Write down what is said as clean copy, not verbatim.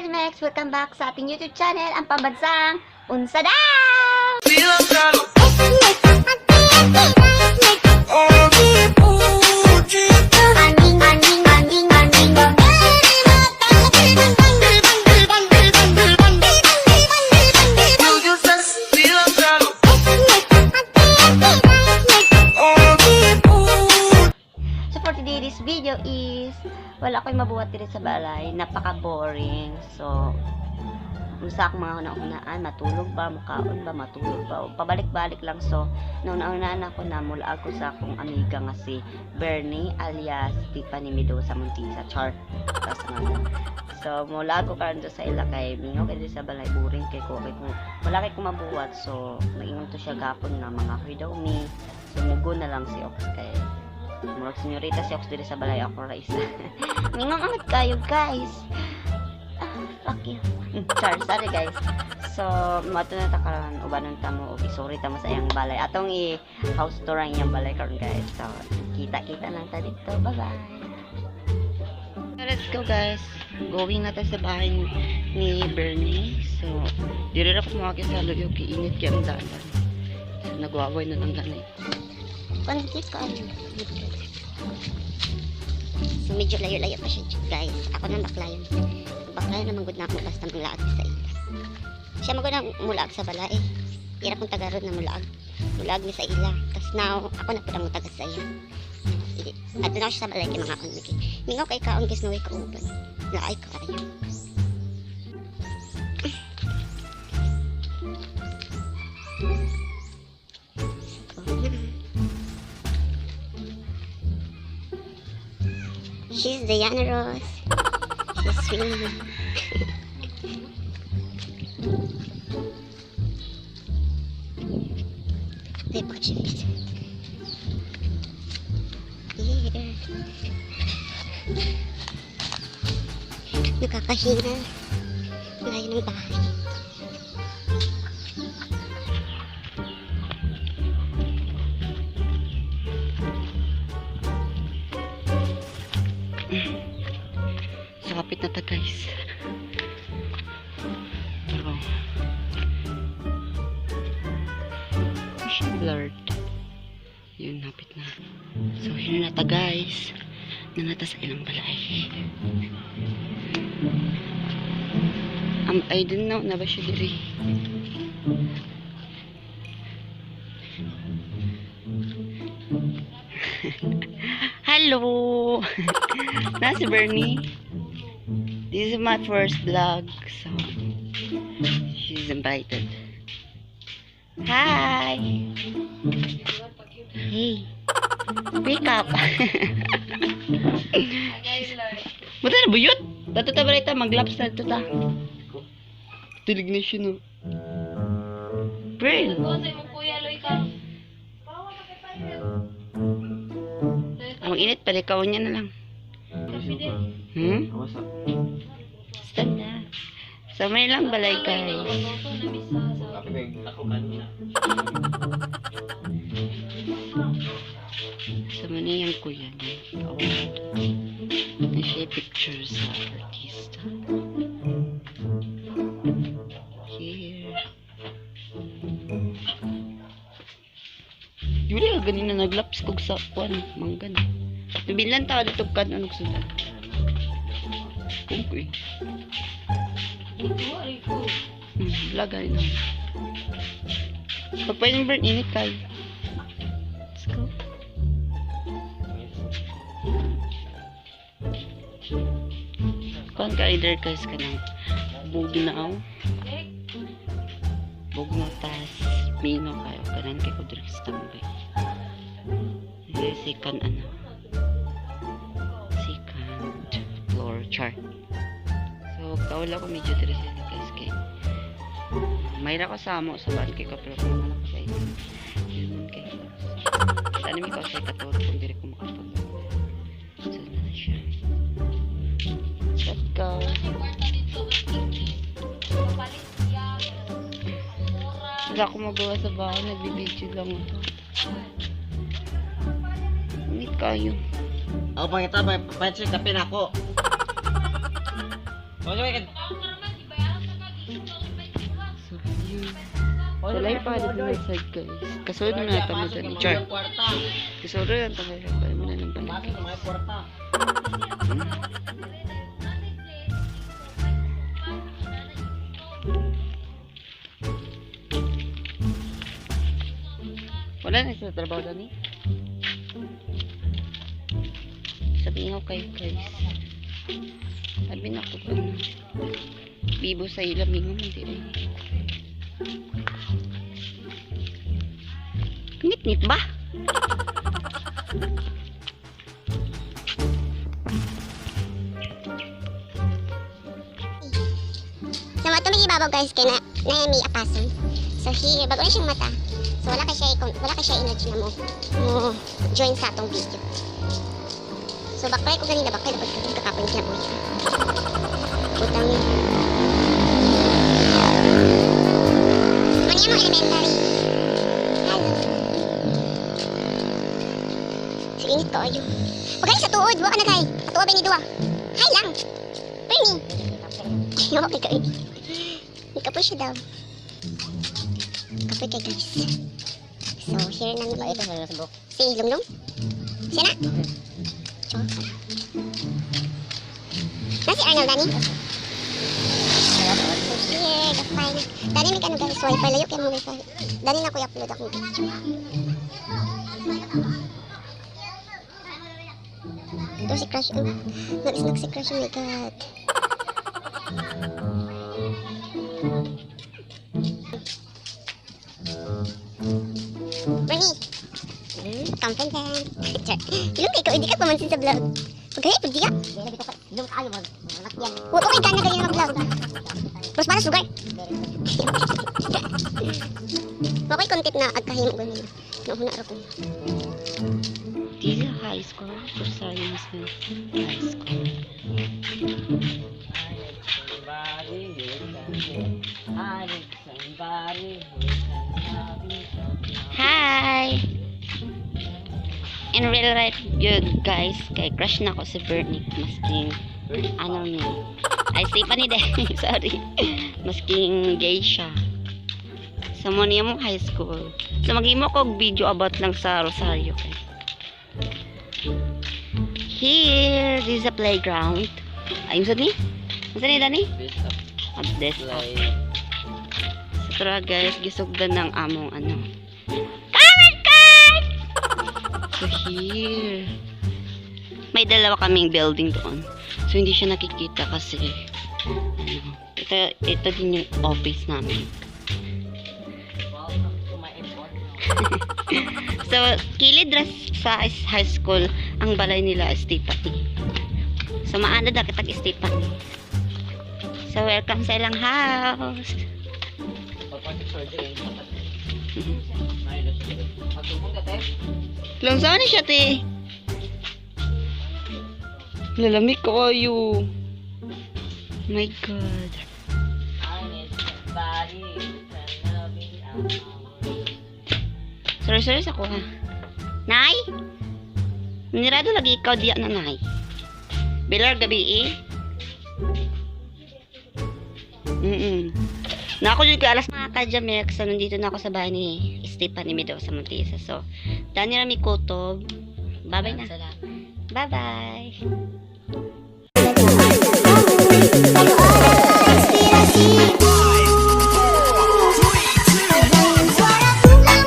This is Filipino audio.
guys, Max! Welcome back sa ating YouTube channel, ang pambansang Unsa Daw! So for today, this video is wala ko'y mabuhat dito sa balay, napaka-boring. So kung sa akong mga unaan, matulog ba, mukaon ba, matulog ba, pabalik-balik lang. So nauna-unaan ako na mula ako sa akong amiga nga si Bernie alias Tiffany Medusa Montisa Char. So mula ako karon sa ila kay mingaw kay sa balay, boring kay ko, wala kay ko mabuhat. So maingon to siya gapon na mga hoy daw mi, sumugo na lang si Ox kay murag senyorita si Ox diri sa balay, ako ra isa. Mingaw angat kayo guys. Fuck you. Sorry guys. So mato na ta karon ubanon ta mo og sorry ta mo sa iyang balay. Atong i-house tour ang iyang balay karon guys. So kita-kita lang ta dito. Bye-bye. Let's go guys. Going na tayo sa bahay ni Bernie. So diri ra ko mga sa luyo kay init kay ang dalan. So nagwaway na lang ganay. Panggit ka ano. So medyo layo-layo pa siya guys. Ako na baklayon. Baklayon naman good na ako basta mulaag sa ila. Siya maguna mulaag sa balay. Ira kong tagarod na mulaag. Mulaag ni sa ila. Tapos now ako na pala mo taga sa iya. At na siya sa balay kay mga konmiki. Mingaw kay kaon gis naway ka uban. Laay ka kayo. She's Diana Ross. She's swimming. They watch it. Here. Nakakahinga. Layo ng bahay. Kapit na ta guys. Pero siya blurred. Yun, napit na. So yun na ta guys. Nanata sa ilang balay. I don't know na ba siya diri. Hello. Nasi Bernie. This is my first vlog, so she's invited. Hi! Hey! Pick up! Buta na buyot! Dato ta balita, mag-laps na ito ta. Tulig na siya, no? Brill! Ang init, palikaw niya na lang. Stand na. So may lang balay guys. So mani yung kuya niya. Nasiya pictures sa artista. Here. Yuri ka ganina naglaps kog sa kwan. Manggan. Tubilan tao dito kan anong sudan. Okay. Lagay na. Pag pwede burn init kayo. Let's go. Kuhan ka either guys ka ng bugnaw. Bugnaw tas minaw kayo. Kanan kayo direct sa tambay. Second ano. Second floor chart. So, kawala ko medyo diri sila guys kay mayra ko sa amo sa bangke ko pero kung naman ako sa inyo yun kay sa anime ko sa katulad kung diri ko makapag so na siya. Let's go. Wala ko magawa sa bahay, nagbibidyo lang ito. Umit kayo. Ako pangita, pwede kape na ako. Wala yung pa dito na side guys. Kasunod na natin mo dyan. Char. Kasunod na natin mo dyan. Balik mo na lang balik. Wala na sa trabaho na ni. Sabihin ko kayo guys. Sabi na ko bibo sa ilaming mo hindi rin. Nit-nit ba? So, matulog ibabaw guys kay na may apason. So, here, bago na siyang mata. So, wala ka siya energy na mo join sa atong video. So, backlight ko ganina, backlight dapat ko kakapon siya po. Putang yun. Maniya mo elementary. Hello. So, init ko ayo. Huwag kayo sa tuod, huwag ka na kay. Patuwa ba ni Dua? Hi lang. Perni. Okay ka eh. Ikapoy siya daw. Kapoy kay guys. So, here na nila. Ito sa Facebook. Si Lunglong? Siya na? Choka. Nasi Arnold, Dani? So, here, kapay na. Dani, may kano guys, wifi. Layo kayo mo wifi. Dani na ko i-upload akong video. Ito si Crush. Nag-snack si Crush. Oh my God. Bernie. Kampon ka. Ilong kayo, hindi ka pamansin sa vlog. Pagkaya, pag diya. Ilong kayo, mag-nakyan. Huwag okay ka na ganyan mag-vlog. Mas para sugar. Okay, content na agkahim mo ganyan. Nauhuna ako. This is high school for science high school. Hi! In real life yun guys, kay crush na ko si Bernie. Masking, ano niya. Ay, Stephanie din. Sorry. Masking gay siya. Sa mo niya mong high school. So, mag-imo ko video about lang sa Rosario. Here, this is a playground. Ayun sa ni? Saan ni, Dani? This up. So, tara guys, gisugdan ng among ano. Comment card! So, here. May dalawa kaming building doon. So, hindi siya nakikita kasi ano, ito din yung office namin. So, kilid sa high school, ang balay nila is Stephanie. So, maano na kitag Stephanie. So, welcome sa ilang house. Lang saan ni siya, te? Lalamig ko kayo. My God. Sorry sa ko ha. Nay? Nirado lagi ikaw diya na nay. Bilar gabi eh. Na ako dito alas mga kadyamek. So nandito na ako sa bahay ni Stephanie Medo sa Montesa. So, Dani Rami Kutob. Bye-bye na. Bye-bye.